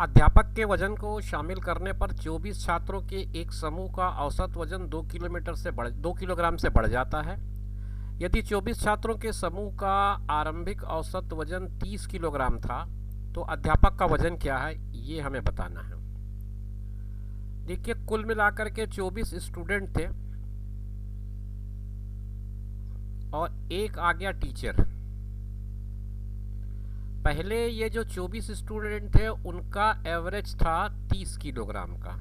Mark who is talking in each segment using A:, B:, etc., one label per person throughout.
A: अध्यापक के वजन को शामिल करने पर 24 छात्रों के एक समूह का औसत वजन 2 किलोग्राम से बढ़ जाता है। यदि 24 छात्रों के समूह का आरंभिक औसत वजन 30 किलोग्राम था तो अध्यापक का वजन क्या है, ये हमें बताना है। देखिए, कुल मिलाकर के 24 स्टूडेंट थे और एक आ गया टीचर। पहले ये जो 24 स्टूडेंट थे उनका एवरेज था 30 किलोग्राम का।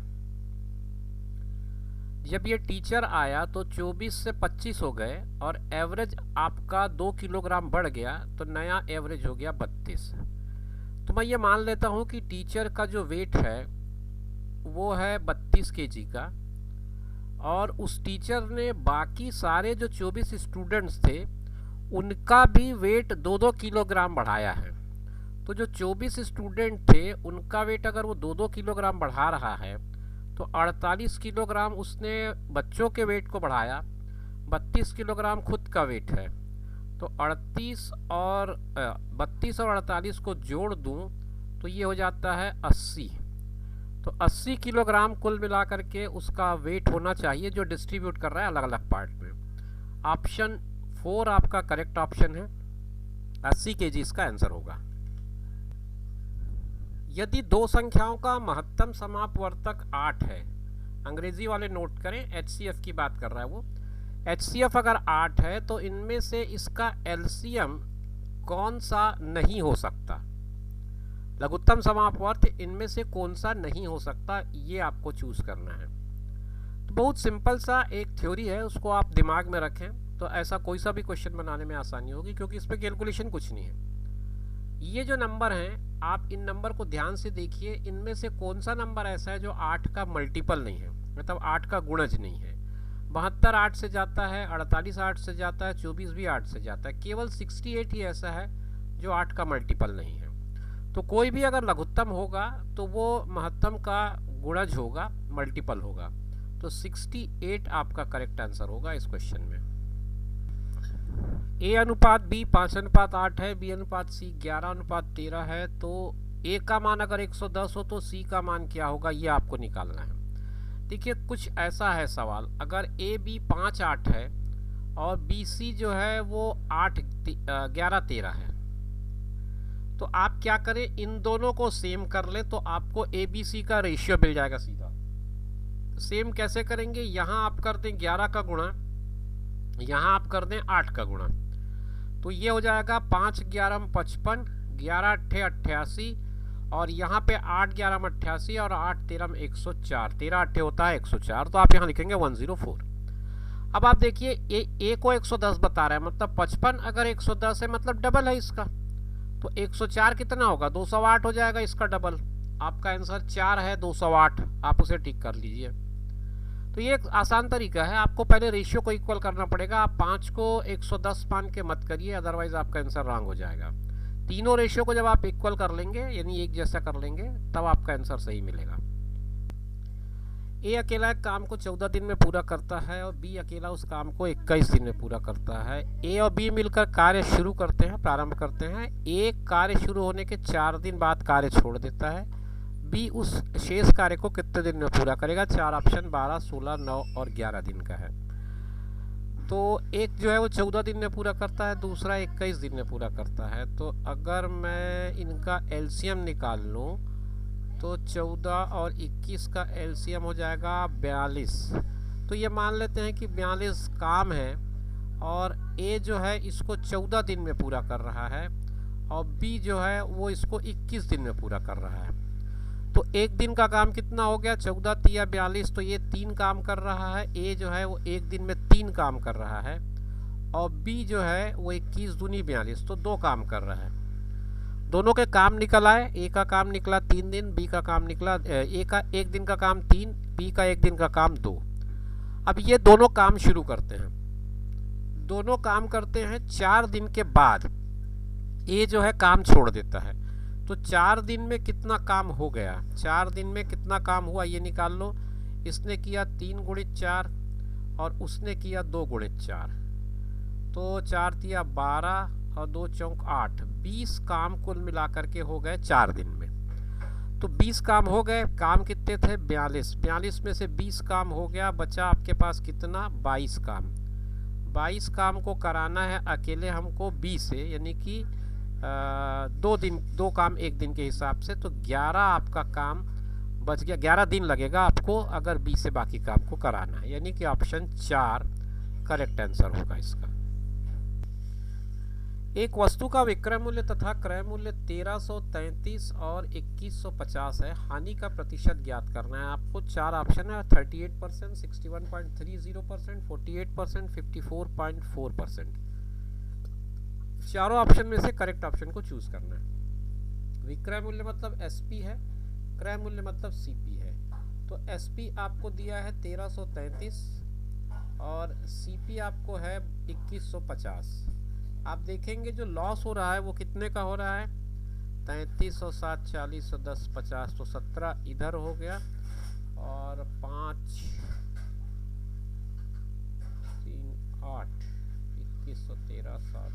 A: जब ये टीचर आया तो 24 से 25 हो गए और एवरेज आपका 2 किलोग्राम बढ़ गया, तो नया एवरेज हो गया 32। तो मैं ये मान लेता हूँ कि टीचर का जो वेट है वो है 32 केजी का, और उस टीचर ने बाकी सारे जो 24 स्टूडेंट्स थे उनका भी वेट 2-2 किलोग्राम बढ़ाया है। तो जो 24 स्टूडेंट थे उनका वेट अगर वो 2-2 किलोग्राम बढ़ा रहा है तो 48 किलोग्राम उसने बच्चों के वेट को बढ़ाया, 32 किलोग्राम खुद का वेट है। तो 32 और 48 को जोड़ दूं तो ये हो जाता है 80। तो 80 किलोग्राम कुल मिला करके उसका वेट होना चाहिए जो डिस्ट्रीब्यूट कर रहा है अलग अलग पार्ट में। ऑप्शन 4 आपका करेक्ट ऑप्शन है, 80 केजी इसका आंसर होगा। यदि दो संख्याओं का महत्तम समापवर्तक 8 है, अंग्रेजी वाले नोट करें, HCF की बात कर रहा है वो, HCF अगर 8 है तो इनमें से इसका LCM कौन सा नहीं हो सकता, लघुत्तम समापवर्त इनमें से कौन सा नहीं हो सकता, ये आपको चूज करना है। तो बहुत सिंपल सा एक थ्योरी है, उसको आप दिमाग में रखें तो ऐसा कोई सा भी क्वेश्चन बनाने में आसानी होगी, क्योंकि इस पर कैलकुलेशन कुछ नहीं है। ये जो नंबर हैं, आप इन नंबर को ध्यान से देखिए, इनमें से कौन सा नंबर ऐसा है जो 8 का मल्टीपल नहीं है, मतलब 8 का गुणज नहीं है। 72 8 से जाता है, 48 8 से जाता है, 24 भी 8 से जाता है, केवल 68 ही ऐसा है जो 8 का मल्टीपल नहीं है। तो कोई भी अगर लघुत्तम होगा तो वो महत्तम का गुणज होगा, मल्टीपल होगा। तो 68 आपका करेक्ट आंसर होगा इस क्वेश्चन में। A अनुपात B 5:8 है, B अनुपात C 11:13 है। तो A का मान अगर 110 हो तो C का मान क्या होगा, ये आपको निकालना है। देखिए, कुछ ऐसा है सवाल, अगर A B 5:8 है और BC जो है वो 11:13 है, तो आप क्या करें, इन दोनों को सेम कर लें तो आपको ABC का रेशियो मिल जाएगा सीधा। सेम कैसे करेंगे, यहाँ आप कर दें 11 का गुणा, यहाँ आप कर दें 8 का गुणा, तो ये हो जाएगा 5 11 55, 11 8 88, और यहाँ पे 8 11 88 और 8 13 104, 13 8 होता है 104, तो आप यहाँ लिखेंगे 104। अब आप देखिए ए को 110 बता रहा है, मतलब 55 अगर 110 है मतलब डबल है इसका, तो 104 कितना होगा, 208 हो जाएगा इसका डबल। आपका आंसर 4 है, 208, आप उसे टिक कर लीजिए। तो ये एक आसान तरीका है, आपको पहले रेशियो को इक्वल करना पड़ेगा। आप 5 को 110 मान के मत करिए, अदरवाइज आपका आंसर रॉन्ग हो जाएगा। तीनों रेशियो को जब आप इक्वल कर लेंगे, यानी एक जैसा कर लेंगे, तब आपका आंसर सही मिलेगा। ए अकेला एक काम को 14 दिन में पूरा करता है और बी अकेला उस काम को 21 दिन में पूरा करता है। ए और बी मिलकर कार्य शुरू करते हैं, प्रारंभ करते हैं। ए कार्य शुरू होने के 4 दिन बाद कार्य छोड़ देता है। बी उस शेष कार्य को कितने दिन में पूरा करेगा, 4 ऑप्शन 12, 16, 9 और 11 दिन का है। तो एक जो है वो 14 दिन में पूरा करता है, दूसरा 21 दिन में पूरा करता है। तो अगर मैं इनका एलसीएम निकाल लूँ तो 14 और 21 का एलसीएम हो जाएगा 42। तो ये मान लेते हैं कि 42 काम है और ए जो है इसको 14 दिन में पूरा कर रहा है और बी जो है वो इसको 21 दिन में पूरा कर रहा है। तो एक दिन का काम कितना हो गया, 14 तिया 42, तो ये 3 काम कर रहा है। ए जो है वो एक दिन में 3 काम कर रहा है और बी जो है वो 21 दूनी 42, तो 2 काम कर रहा है। दोनों के काम निकल आए, ए का काम निकला 3 दिन, बी का काम निकला, ए का एक दिन का काम 3, बी का एक दिन का काम 2। अब ये दोनों काम शुरू करते हैं, दोनों काम करते हैं 4 दिन के बाद ए जो है काम छोड़ देता है। तो 4 दिन में कितना काम हो गया, 4 दिन में कितना काम हुआ ये निकाल लो। इसने किया 3 गुणित 4 और उसने किया 2 गुणित 4, तो 4 तिया 12 और 2 चौक 8, 20 काम कुल मिलाकर के हो गए 4 दिन में। तो 20 काम हो गए। काम कितने थे? 42। 42 में से 20 काम हो गया, बचा आपके पास कितना? 22 काम। 22 काम को कराना है अकेले हमको 20 से, यानी कि 2 काम एक दिन के हिसाब से, तो 11 आपका काम बच गया। 11 दिन लगेगा आपको अगर 20 से बाकी काम को कराना है, यानी कि ऑप्शन 4 करेक्ट आंसर होगा इसका। एक वस्तु का विक्रय मूल्य तथा क्रय मूल्य 1333 और 2150 है। हानि का प्रतिशत ज्ञात करना है आपको। 4 ऑप्शन है, 38%, 61.30%, 48%, 54.4%। चारों ऑप्शन में से करेक्ट ऑप्शन को चूज करना है। विक्रय मूल्य मतलब एसपी है, क्रय मूल्य मतलब सीपी है। तो एसपी आपको दिया है 1333 और सीपी आपको है 2150। आप देखेंगे जो लॉस हो रहा है वो कितने का हो रहा है? 33, 7, 40, 10, 50, तो 17 इधर हो गया और 5, 3, 8, 2113, 7,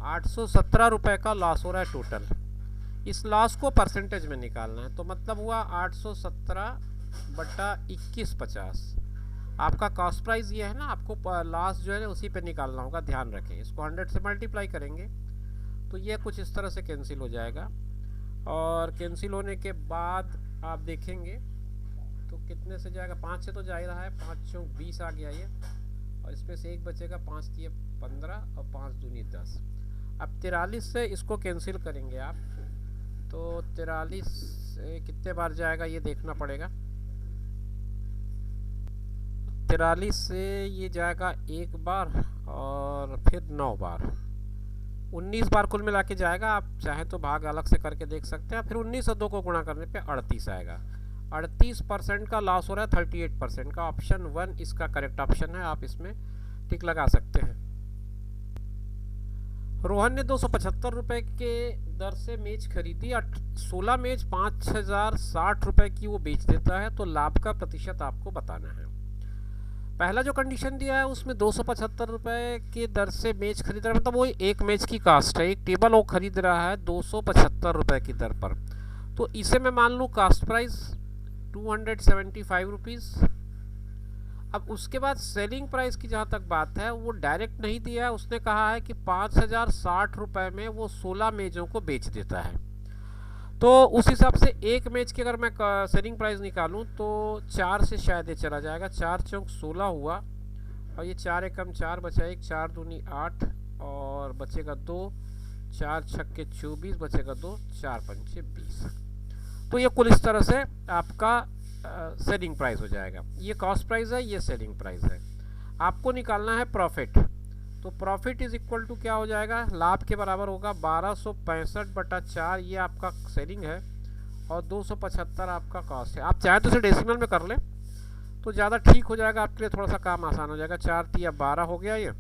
A: 817 रुपए का लॉस हो रहा है टोटल। इस लॉस को परसेंटेज में निकालना है, तो मतलब हुआ 817 बटा 2150। आपका कॉस्ट प्राइस ये है ना, आपको लॉस जो है उसी पे निकालना होगा, ध्यान रखें। इसको 100 से मल्टीप्लाई करेंगे तो ये कुछ इस तरह से कैंसिल हो जाएगा, और कैंसिल होने के बाद आप देखेंगे तो कितने से जाएगा? 5 से तो जा ही रहा है, 5 चौक 20 आ गया ये, और इसमें से एक बचेगा, 5 दिए 15 और 5 दूनी 10। अब 43 से इसको कैंसिल करेंगे आप, तो 43 से कितने बार जाएगा ये देखना पड़ेगा। 43 से ये जाएगा एक बार और फिर 9 बार, 19 बार कुल मिला के जाएगा। आप चाहे तो भाग अलग से करके देख सकते हैं। फिर 19 और 2 को गुणा करने पे 38 आएगा। 38% का लॉस हो रहा है 38% का। ऑप्शन 1 इसका करेक्ट ऑप्शन है, आप इसमें टिक लगा सकते हैं। रोहन ने 275 रुपए के दर से मेज खरीदी, 16 मेज 5060 रुपए की वो बेच देता है, तो लाभ का प्रतिशत आपको बताना है। पहला जो कंडीशन दिया है उसमें 275 रुपए के दर से मेज खरीद रहा है, मतलब वो एक मेज की कास्ट है, एक टेबल वो खरीद रहा है 275 रुपए की दर पर। तो इसे मैं मान लूँ कास्ट प्राइस 275 रुपीज़। अब उसके बाद सेलिंग प्राइस की जहाँ तक बात है वो डायरेक्ट नहीं दिया है, उसने कहा है कि 5060 रुपये में वो 16 मेज़ों को बेच देता है। तो उस हिसाब से एक मेज की अगर मैं सेलिंग प्राइस निकालूं तो 4 से शायद ये चला जाएगा। 4 चौक 16 हुआ, और ये 4 एकम 4 बचा, 1 4 दूनी 8 और बचेगा 2, 4 छक्के 24 बचेगा 2, 4 पंचे 20। तो ये कुल इस तरह से आपका सेलिंग प्राइस हो जाएगा। ये कॉस्ट प्राइस है, ये सेलिंग प्राइस है। आपको निकालना है प्रॉफिट, तो प्रॉफिट इज इक्वल टू क्या हो जाएगा? लाभ के बराबर होगा 1265 बटा 4, ये आपका सेलिंग है, और 275 आपका कॉस्ट है। आप चाहे तो इसे डेसिमल में कर लें तो ज़्यादा ठीक हो जाएगा, आपके लिए थोड़ा सा काम आसान हो जाएगा। 4 तिया 12 हो गया ये,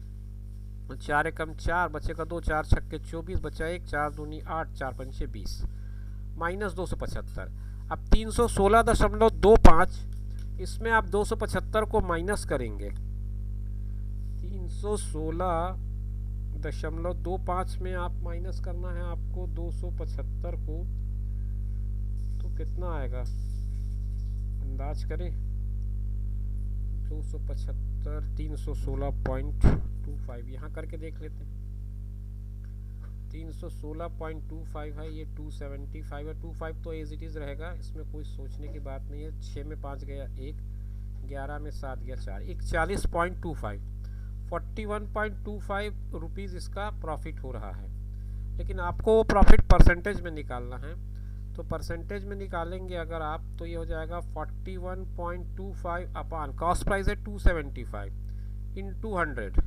A: 4 एकम 4 बचेगा 2, 4 छक्के 24 बचा 1, 4 दूनी 8, 4 पंचे 20 माइनस 275। अब 316.25, इसमें आप 275 को माइनस करेंगे। 316.25 में आप माइनस करना है आपको 275 को, तो कितना आएगा अंदाज करें? 275 316.25 यहाँ करके देख लेते हैं। 316.25 है, ये 275 है। 25 तो एज इट इज़ रहेगा, इसमें कोई सोचने की बात नहीं है। 6 में 5 गया 1, 11 में 7 गया 4, 41.25, 41.25 रुपीज़ इसका प्रॉफिट हो रहा है। लेकिन आपको वो प्रॉफिट परसेंटेज में निकालना है, तो परसेंटेज में निकालेंगे अगर आप, तो ये हो जाएगा 41.25 अपान कॉस्ट प्राइस है 275 इंटू 100।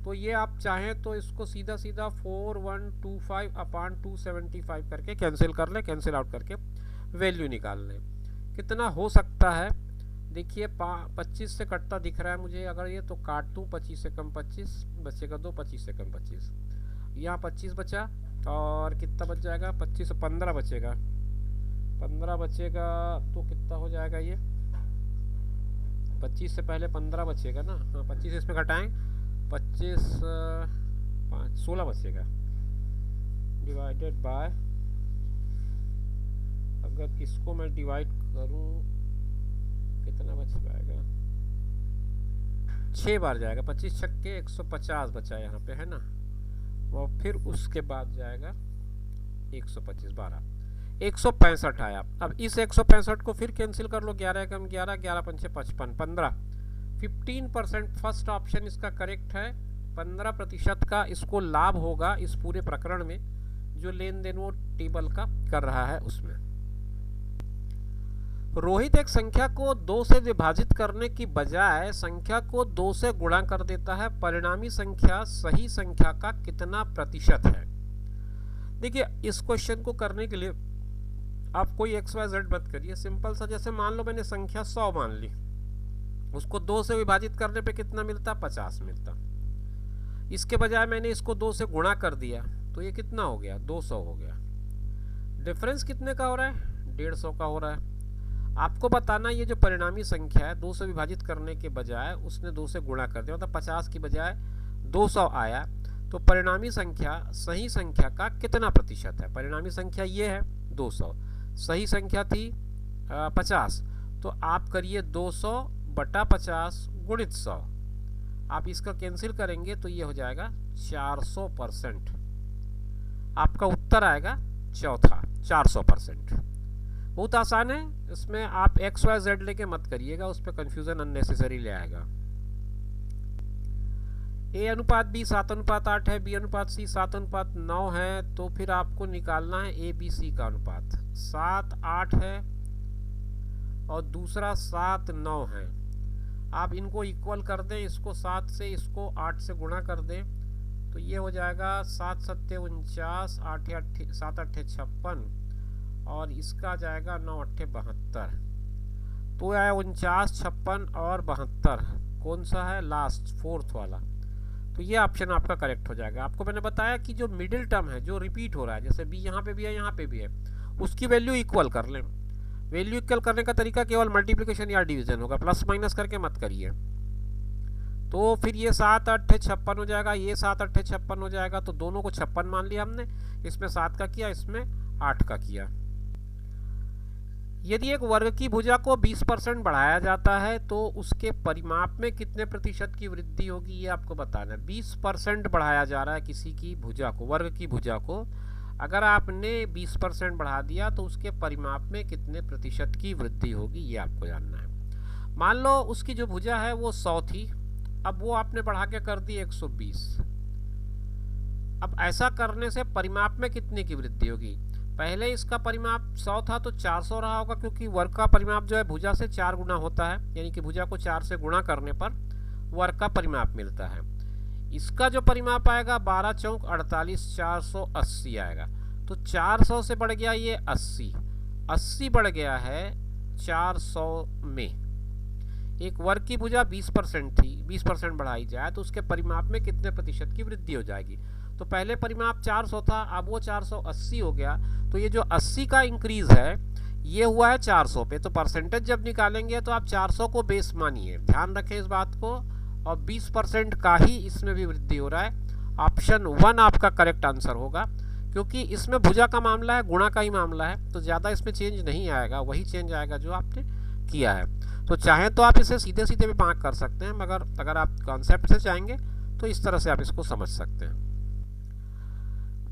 A: तो ये आप चाहें तो इसको सीधा सीधा 4125 अपान 275 करके कैंसिल कर लें, कैंसिल आउट करके वैल्यू निकाल लें। कितना हो सकता है देखिए, 25 से कटता दिख रहा है मुझे, अगर ये तो काट दूँ 25 से कम 25 बचेगा 2, 25 से कम 25, यहाँ 25 बचा, और कितना बच जाएगा? 25 से 15 बचेगा, 15 बचेगा तो कितना हो जाएगा ये? 25 से पहले 15 बचेगा ना, हाँ 25 इसमें घटाएं, 25 5 16 बचेगा, डिवाइडेड बाय अगर इसको मैं डिवाइड करूं कितना बच पाएगा, 6 बार जाएगा, 25 छक्के 150 बचा यहाँ पे, है ना। और फिर उसके बाद जाएगा 125, 12, 165 आया। अब इस 165 को फिर कैंसिल कर लो, 11 एकम 11, 11 पंचे 55, 15, 15%। फर्स्ट ऑप्शन इसका करेक्ट है। 15% का इसको लाभ होगा इस पूरे प्रकरण में, जो लेन देन वो टेबल का कर रहा है उसमें। रोहित एक संख्या को 2 से विभाजित करने की बजाय संख्या को 2 से गुणा कर देता है। परिणामी संख्या सही संख्या का कितना प्रतिशत है? देखिए, इस क्वेश्चन को करने के लिए आप कोई XYZ मत करिए, सिंपल सा। जैसे मान लो मैंने संख्या 100 मान ली, उसको 2 से विभाजित करने पे कितना मिलता? 50 मिलता। इसके बजाय मैंने इसको 2 से गुणा कर दिया तो ये कितना हो गया? 200 हो गया। डिफरेंस कितने का हो रहा है? 150 का हो रहा है। आपको बताना ये जो परिणामी संख्या है 2 से विभाजित करने के बजाय उसने 2 से गुणा कर दिया, मतलब 50 की बजाय 200 आया, तो परिणामी संख्या सही संख्या का कितना प्रतिशत है? परिणामी संख्या ये है 200, सही संख्या थी 50, तो आप करिए 200 बटा 50 गुणित 100। आप इसका कैंसिल करेंगे तो ये हो जाएगा 400%। आपका उत्तर आएगा चौथा, 400%। बहुत आसान है, इसमें आप XYZ लेके मत करिएगा, उस पर कंफ्यूजन अननेसेसरी ले आएगा। A अनुपात B 7:8 है, B अनुपात C 7:9 है, तो फिर आपको निकालना है ABC का अनुपात। 7:8 है और दूसरा 7:9 है। आप इनको इक्वल कर दें, इसको 7 से इसको 8 से गुणा कर दें, तो ये हो जाएगा 7 7 49, 8 7 8 56, और इसका जाएगा 9 8 72। तो आया 49, 56 और 72। कौन सा है? लास्ट, फोर्थ वाला। तो ये ऑप्शन आपका करेक्ट हो जाएगा। आपको मैंने बताया कि जो मिडिल टर्म है, जो रिपीट हो रहा है, जैसे B यहाँ पे भी है, यहाँ पे भी है, उसकी वैल्यू इक्वल कर लें। वैल्यू इक्वल करने का तरीका केवल मल्टीप्लिकेशन या डिवीजन होगा, प्लस माइनस करके मत करिए। तो फिर ये 7 8 56 हो जाएगा, ये 7 8 56 हो जाएगा, तो दोनों को 56 मान लिया हमने। इसमें 7 का किया, इसमें 8 का किया। यदि एक वर्ग की भुजा को 20% बढ़ाया जाता है तो उसके परिमाप में कितने प्रतिशत की वृद्धि होगी, ये आपको बताना है। 20% बढ़ाया जा रहा है किसी की भुजा को, वर्ग की भुजा को, अगर आपने 20% बढ़ा दिया तो उसके परिमाप में कितने प्रतिशत की वृद्धि होगी, ये आपको जानना है। मान लो उसकी जो भुजा है वो 100 थी, अब वो आपने बढ़ा के कर दी 120। अब ऐसा करने से परिमाप में कितने की वृद्धि होगी? पहले इसका परिमाप 100 था तो 400 रहा होगा, क्योंकि वर्ग का परिमाप जो है भुजा से 4 गुना होता है, यानी कि भुजा को 4 से गुणा करने पर वर्ग का परिमाप मिलता है। इसका जो परिमाप आएगा 12 चौक 48, 480 आएगा। तो 400 से बढ़ गया ये 80, 80 बढ़ गया है 400 में। एक वर्ग की भुजा 20% थी, 20% बढ़ाई जाए तो उसके परिमाप में कितने प्रतिशत की वृद्धि हो जाएगी? तो पहले परिमाप 400 था, अब वो 480 हो गया, तो ये जो 80 का इंक्रीज है ये हुआ है 400 पे। तो परसेंटेज जब निकालेंगे तो आप 400 को बेस मानिए, ध्यान रखें इस बात को, और 20% का ही इसमें भी वृद्धि हो रहा है। ऑप्शन 1 आपका करेक्ट आंसर होगा, क्योंकि इसमें भुजा का मामला है, गुणा का ही मामला है, तो ज़्यादा इसमें चेंज नहीं आएगा, वही चेंज आएगा जो आपने किया है। तो चाहे तो आप इसे सीधे सीधे भी भाग कर सकते हैं, मगर अगर आप कॉन्सेप्ट से चाहेंगे तो इस तरह से आप इसको समझ सकते हैं।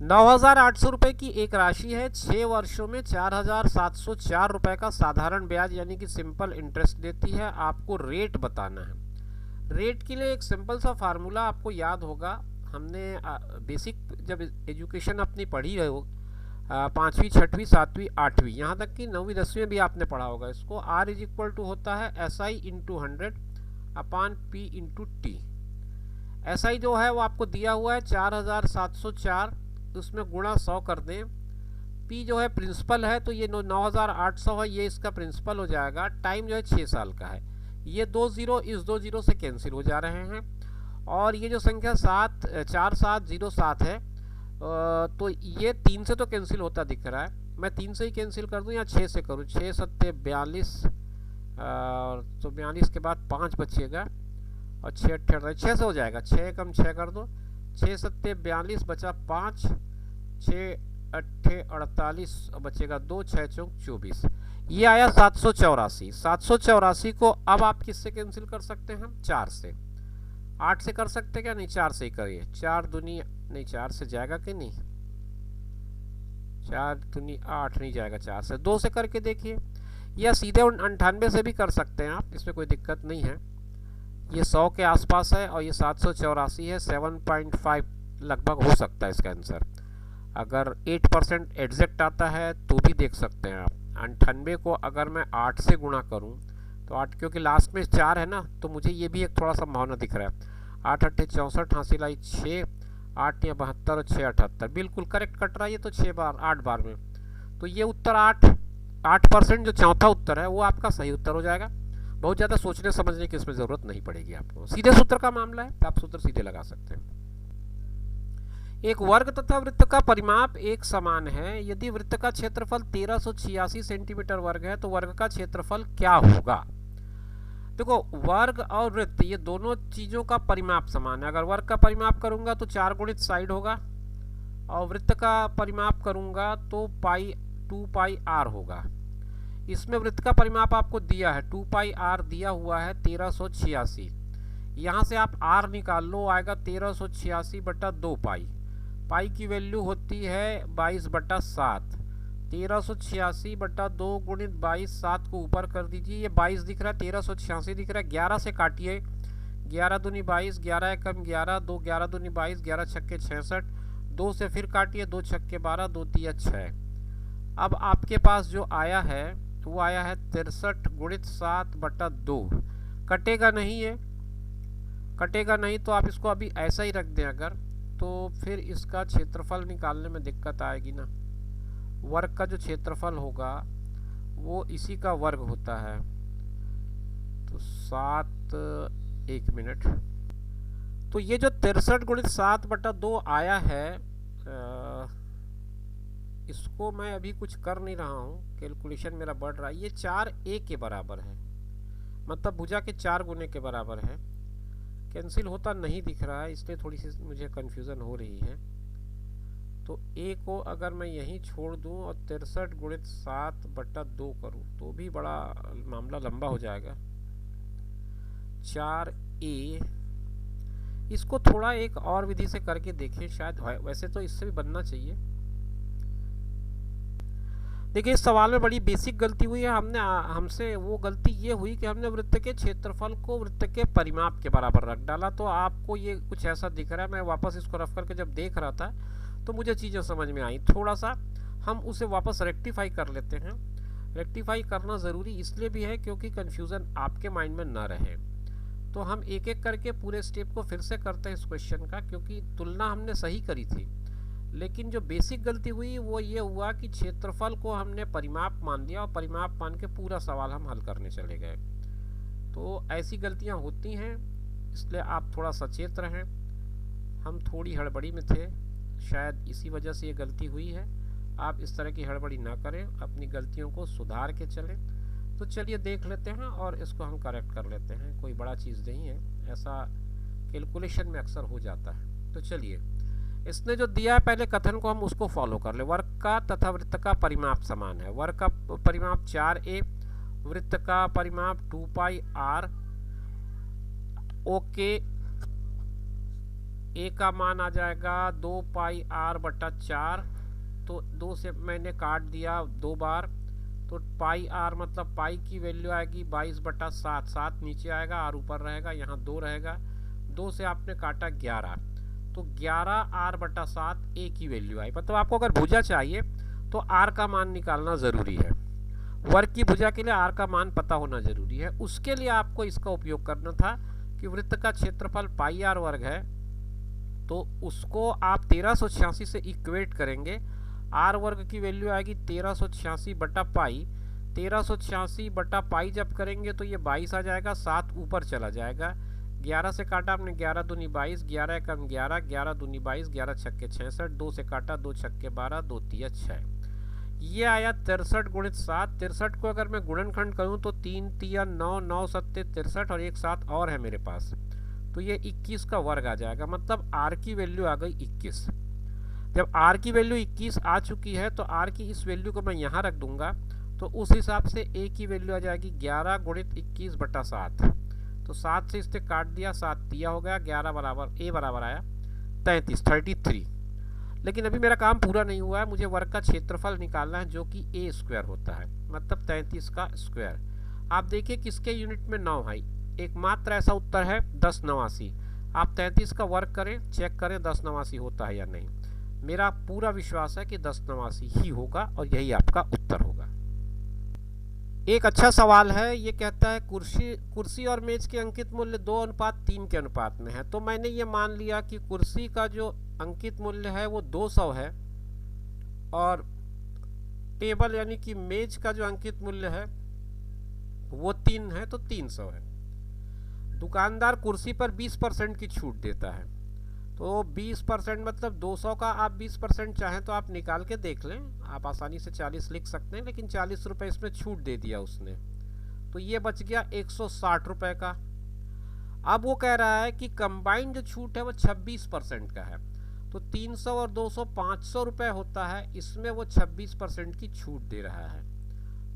A: 9,800 रुपये की एक राशि है, 6 वर्षों में 4,704 रुपये का साधारण ब्याज यानी कि सिंपल इंटरेस्ट देती है। आपको रेट बताना है। रेट के लिए एक सिंपल सा फार्मूला आपको याद होगा, हमने बेसिक जब एजुकेशन अपनी पढ़ी रहे हो, 5वीं 6वीं 7वीं 8वीं, यहाँ तक कि 9वीं 10वीं में भी आपने पढ़ा होगा इसको। R = होता है SI × 100 अपान P × T। SI जो है वो आपको दिया हुआ है 4,704, उसमें गुणा 100 कर दें। P जो है प्रिंसिपल है, तो ये 9,800 है, ये इसका प्रिंसिपल हो जाएगा। टाइम जो है 6 साल का है। ये 2 0 इस 2 0 से कैंसिल हो जा रहे हैं, और ये जो संख्या 4707 है, तो ये 3 से तो कैंसिल होता दिख रहा है। मैं 3 से ही कैंसिल कर दूं या 6 से करूं? 6 7 42, तो 42 के बाद 5 बचेगा, और 6 8 6 से हो जाएगा। 6 कम 6 कर दो, 6 7 42 बचा 5, 6 अट्ठे 48 बचेगा 2, 6 चौक 24, ये आया 784। 784 को अब आप किससे कैंसिल कर सकते हैं? 4 से। 8 से कर सकते क्या? नहीं, 4 से ही करिए। 4 दूनी नहीं, 4 से जाएगा कि नहीं? 4 दूनी 8 नहीं जाएगा, 4 से। 2 से करके देखिए, या सीधे 98 से भी कर सकते हैं आप, इसमें कोई दिक्कत नहीं है। ये 100 के आसपास है और ये 784 है, 7.5 लगभग हो सकता है इसका आंसर। अगर 8% एग्जैक्ट आता है तो भी देख सकते हैं आप। 98 को अगर मैं 8 से गुणा करूं तो 8, क्योंकि लास्ट में 4 है ना, तो मुझे ये भी एक थोड़ा सा संभावना दिख रहा है। 8 अट्ठे 64, हासिल आई 6, 8 या 72 और 6 78, बिल्कुल करेक्ट कट रहा है ये तो 6 बार 8 बार में। तो ये उत्तर 8% जो चौथा उत्तर है वो आपका सही उत्तर हो जाएगा। बहुत ज़्यादा सोचने समझने की इसमें ज़रूरत नहीं पड़ेगी आपको, सीधे सूत्र का मामला है, आप सूत्र सीधे लगा सकते हैं। एक वर्ग तथा वृत्त का परिमाप एक समान है। यदि वृत्त का क्षेत्रफल 1386 सेंटीमीटर वर्ग है तो वर्ग का क्षेत्रफल क्या होगा? देखो, वर्ग और वृत्त ये दोनों चीज़ों का परिमाप समान है। अगर वर्ग का परिमाप करूंगा तो 4 गुणित साइड होगा, और वृत्त का परिमाप करूंगा तो 2 पाई r होगा। इसमें वृत्त का परिमाप आपको दिया है, 2 पाई r दिया हुआ है 1386। यहाँ से आप r निकाल लो, आएगा 1386 बटा 2 पाई। पाई की वैल्यू होती है 22/7। 1386 बटा 2 गुणित 22, 7 को ऊपर कर दीजिए, ये 22 दिख रहा है, 1386 दिख रहा है। 11 से काटिए, 11 दूनी 22, 11 एकम 11, 2 11 दूनी 22, 11 छक्के 66, 2 से फिर काटिए, 2 छक्के 12, 2 तिया 6। अब आपके पास जो आया है वो आया है 63 गुणित 7 बटा 2। कटेगा नहीं, ये कटेगा नहीं, तो आप इसको अभी ऐसा ही रख दें अगर, तो फिर इसका क्षेत्रफल निकालने में दिक्कत आएगी ना। वर्ग का जो क्षेत्रफल होगा वो इसी का वर्ग होता है। तो 7, 1 मिनट, तो ये जो 63 गुणित 7 बटा 2 आया है, इसको मैं अभी कुछ कर नहीं रहा हूँ, कैलकुलेशन मेरा बढ़ रहा है। ये 4a के बराबर है, मतलब भुजा के 4 गुने के बराबर है। कैंसिल होता नहीं दिख रहा है, इसलिए थोड़ी सी मुझे कन्फ्यूज़न हो रही है। तो a को अगर मैं यहीं छोड़ दूं और 63 गुणित 7 बटा 2 करूं तो भी बड़ा मामला लंबा हो जाएगा। 4a, इसको थोड़ा एक और विधि से करके देखें, शायद वैसे तो इससे भी बनना चाहिए। देखिए, इस सवाल में बड़ी बेसिक गलती हुई है। हमसे वो गलती ये हुई कि हमने वृत्त के क्षेत्रफल को वृत्त के परिमाप के बराबर रख डाला। तो आपको ये कुछ ऐसा दिख रहा है। मैं वापस इसको रफ करके जब देख रहा था तो मुझे चीज़ें समझ में आई। थोड़ा सा हम उसे वापस रेक्टिफाई कर लेते हैं। रेक्टिफाई करना ज़रूरी इसलिए भी है क्योंकि कन्फ्यूज़न आपके माइंड में ना रहे। तो हम एक एक करके पूरे स्टेप को फिर से करते हैं इस क्वेश्चन का, क्योंकि तुलना हमने सही करी थी, लेकिन जो बेसिक गलती हुई वो ये हुआ कि क्षेत्रफल को हमने परिमाप मान लिया और परिमाप मान के पूरा सवाल हम हल करने चले गए। तो ऐसी गलतियां होती हैं, इसलिए आप थोड़ा सचेत रहें। हम थोड़ी हड़बड़ी में थे, शायद इसी वजह से ये गलती हुई है। आप इस तरह की हड़बड़ी ना करें, अपनी गलतियों को सुधार के चलें। तो चलिए देख लेते हैं और इसको हम करेक्ट कर लेते हैं। कोई बड़ा चीज़ नहीं है, ऐसा कैलकुलेशन में अक्सर हो जाता है। तो चलिए, इसने जो दिया है पहले कथन को हम उसको फॉलो कर ले। वर्ग का तथा वृत्त का परिमाप समान है। वर्ग का परिमाप 4a, वृत्त का परिमाप 2 पाई r। ओके, a का मान आ जाएगा 2 पाई r बटा 4। तो 2 से मैंने काट दिया 2 बार, तो पाई r मतलब पाई की वैल्यू आएगी 22/7। 7 नीचे आएगा, r ऊपर रहेगा, यहाँ 2 रहेगा। 2 से आपने काटा 11, तो 11r/7 a की वैल्यू आई। मतलब आपको अगर भुजा चाहिए तो r का मान निकालना ज़रूरी है। वर्ग की भुजा के लिए r का मान पता होना ज़रूरी है। उसके लिए आपको इसका उपयोग करना था कि वृत्त का क्षेत्रफल पाई r वर्ग है, तो उसको आप 1386 से इक्वेट करेंगे। r वर्ग की वैल्यू आएगी 1386 बटा पाई। 1386 बटा पाई जब करेंगे तो ये 22 आ जाएगा, 7 ऊपर चला जाएगा। 11 से काटा आपने, 11 दूनी 22, 11 एकम 11, 11 दूनी 22, 11 छक्के 66, 2 से काटा, 2 छक्के 12, 2 तिया 6। ये आया 63 गुणित 7। 63 को अगर मैं गुणनखंड करूं तो 3 तिया 9, 9 सत्ते 63 और एक 7 और है मेरे पास, तो ये 21 का वर्ग आ जाएगा। मतलब r की वैल्यू आ गई 21। जब आर की वैल्यू 21 आ चुकी है तो आर की इस वैल्यू को मैं यहाँ रख दूंगा, तो उस हिसाब से ए की वैल्यू आ जाएगी 11 गुणित 21 बटा 7। तो 7 से इससे काट दिया, 7 दिया हो गया, 11 बराबर ए बराबर आया 33। लेकिन अभी मेरा काम पूरा नहीं हुआ है, मुझे वर्ग का क्षेत्रफल निकालना है जो कि ए स्क्वायर होता है, मतलब 33 का स्क्वायर। आप देखिए किसके यूनिट में 9 है, एकमात्र ऐसा उत्तर है 1089। आप 33 का वर्ग करें, चेक करें 1089 होता है या नहीं। मेरा पूरा विश्वास है कि 1089 ही होगा और यही आपका उत्तर होगा। एक अच्छा सवाल है, ये कहता है कुर्सी और मेज के अंकित मूल्य 2:3 के अनुपात में है। तो मैंने ये मान लिया कि कुर्सी का जो अंकित मूल्य है वो 200 है और टेबल यानी कि मेज का जो अंकित मूल्य है वो 3 है, तो 300 है। दुकानदार कुर्सी पर 20% की छूट देता है, तो 20% मतलब 200 का आप 20% चाहें तो आप निकाल के देख लें, आप आसानी से 40 लिख सकते हैं, लेकिन 40 रुपये इसमें छूट दे दिया उसने, तो ये बच गया 160 रुपये का। अब वो कह रहा है कि कंबाइंड जो छूट है वो 26% का है, तो 300 और 200 500 रुपये होता है, इसमें वो 26% की छूट दे रहा है।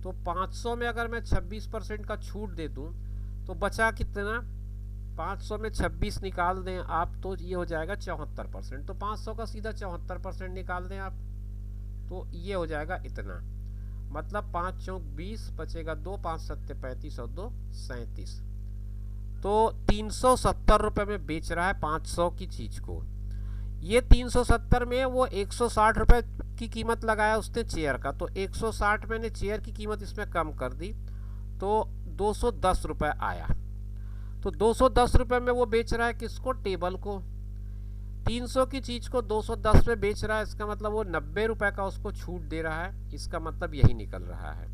A: तो 500 में अगर मैं 26% का छूट दे दूं तो बचा कितना, 500 में 26 निकाल दें आप तो ये हो जाएगा 74%। तो 500 का सीधा 74% निकाल दें आप तो ये हो जाएगा इतना, मतलब 5 चौक 20 बचेगा 2, 5 सत्ते 35 और 2 37। तो 370 रुपये में बेच रहा है 500 की चीज़ को। ये 370 में वो 160 रुपये की कीमत लगाया उसने चेयर का, तो 160 मैंने चेयर की कीमत इसमें कम कर दी तो 210 रुपये आया। तो 210 रुपये में वो बेच रहा है किसको, टेबल को। 300 की चीज़ को 210 में बेच रहा है, इसका मतलब वो 90 रुपये का उसको छूट दे रहा है, इसका मतलब यही निकल रहा है।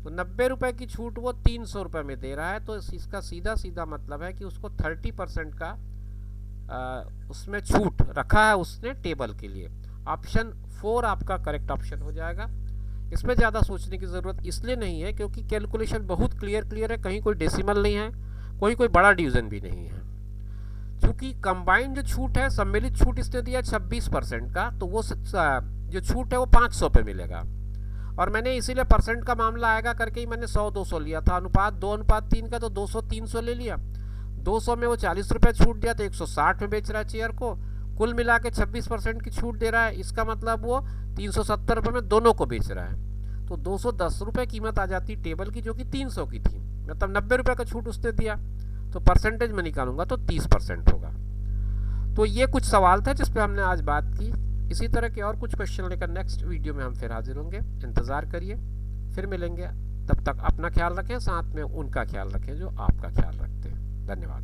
A: तो 90 रुपये की छूट वो 300 रुपये में दे रहा है, तो इसका सीधा सीधा मतलब है कि उसको 30% का उसमें छूट रखा है उसने टेबल के लिए। ऑप्शन 4 आपका करेक्ट ऑप्शन हो जाएगा। इसमें ज़्यादा सोचने की ज़रूरत इसलिए नहीं है क्योंकि कैलकुलेशन बहुत क्लियर है, कहीं कोई डेसिमल नहीं है, कोई बड़ा डिवीज़न भी नहीं है। क्योंकि कंबाइंड जो छूट है, सम्मिलित छूट इसने दिया 26% का, तो वो जो छूट है वो 500 पे मिलेगा। और मैंने इसीलिए परसेंट का मामला आएगा करके ही मैंने 100-200 लिया था, अनुपात 2:3 का, तो 200-300 ले लिया। 200 में वो 40 रुपये छूट दिया तो 160 में बेच रहा है चेयर को, कुल मिला के 26% की छूट दे रहा है, इसका मतलब वो 370 रुपये में दोनों को बेच रहा है। तो 210 रुपये कीमत आ जाती टेबल की जो कि 300 की थी, मतलब 90 रुपये का छूट उसने दिया, तो परसेंटेज में निकालूंगा तो 30% होगा। तो ये कुछ सवाल था जिस पे हमने आज बात की। इसी तरह के और कुछ क्वेश्चन लेकर नेक्स्ट वीडियो में हम फिर हाजिर होंगे, इंतज़ार करिए, फिर मिलेंगे। तब तक अपना ख्याल रखें, साथ में उनका ख्याल रखें जो आपका ख्याल रखते हैं। धन्यवाद।